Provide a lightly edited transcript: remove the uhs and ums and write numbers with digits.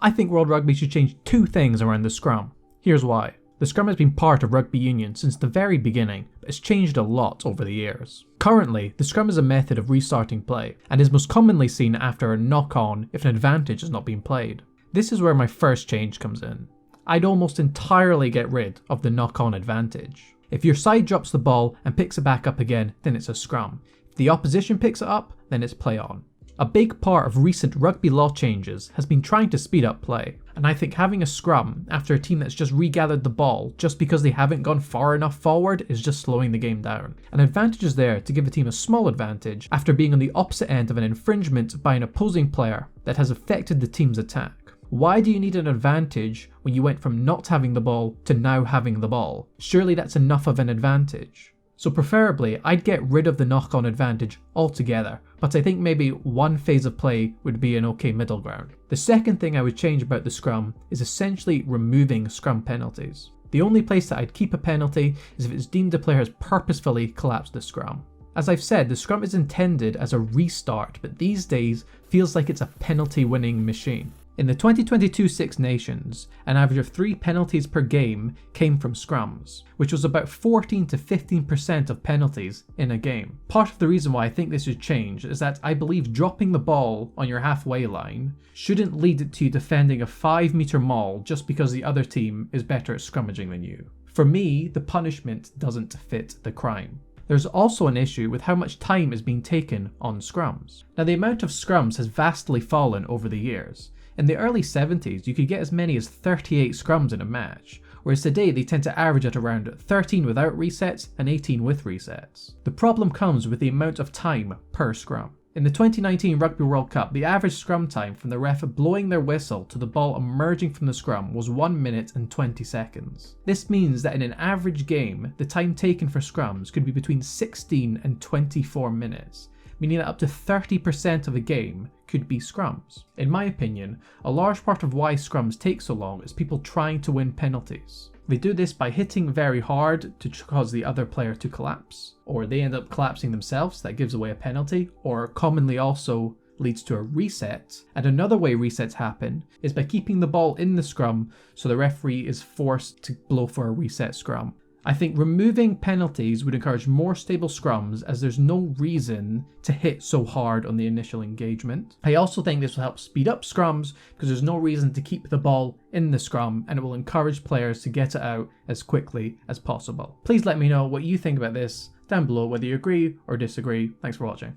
I think World Rugby should change 2 things around the scrum. Here's why. The scrum has been part of rugby union since the very beginning, but it's changed a lot over the years. Currently, the scrum is a method of restarting play, and is most commonly seen after a knock-on if an advantage has not been played. This is where my first change comes in. I'd almost entirely get rid of the knock-on advantage. If your side drops the ball and picks it back up again, then it's a scrum. If the opposition picks it up, then it's play on. A big part of recent rugby law changes has been trying to speed up play, and I think having a scrum after a team that's just regathered the ball just because they haven't gone far enough forward is just slowing the game down. An advantage is there to give a team a small advantage after being on the opposite end of an infringement by an opposing player that has affected the team's attack. Why do you need an advantage when you went from not having the ball to now having the ball? Surely that's enough of an advantage. So preferably, I'd get rid of the knock-on advantage altogether, but I think maybe one phase of play would be an okay middle ground. The second thing I would change about the scrum is essentially removing scrum penalties. The only place that I'd keep a penalty is if it's deemed the player has purposefully collapsed the scrum. As I've said, the scrum is intended as a restart, but these days feels like it's a penalty-winning machine. In the 2022 Six Nations, an average of 3 penalties per game came from scrums, which was about 14 to 15% of penalties in a game. Part of the reason why I think this should change is that I believe dropping the ball on your halfway line shouldn't lead to you defending a 5-metre maul just because the other team is better at scrummaging than you. For me, the punishment doesn't fit the crime. There's also an issue with how much time is being taken on scrums. Now, the amount of scrums has vastly fallen over the years. In the early 70s, you could get as many as 38 scrums in a match, whereas today they tend to average at around 13 without resets and 18 with resets. The problem comes with the amount of time per scrum. In the 2019 Rugby World Cup, the average scrum time from the ref blowing their whistle to the ball emerging from the scrum was 1 minute and 20 seconds. This means that in an average game, the time taken for scrums could be between 16 and 24 minutes. Meaning that up to 30% of a game could be scrums. In my opinion, a large part of why scrums take so long is people trying to win penalties. They do this by hitting very hard to cause the other player to collapse, or they end up collapsing themselves, that gives away a penalty, or commonly also leads to a reset. And another way resets happen is by keeping the ball in the scrum so the referee is forced to blow for a reset scrum. I think removing penalties would encourage more stable scrums as there's no reason to hit so hard on the initial engagement. I also think this will help speed up scrums because there's no reason to keep the ball in the scrum, and it will encourage players to get it out as quickly as possible. Please let me know what you think about this down below, whether you agree or disagree. Thanks for watching.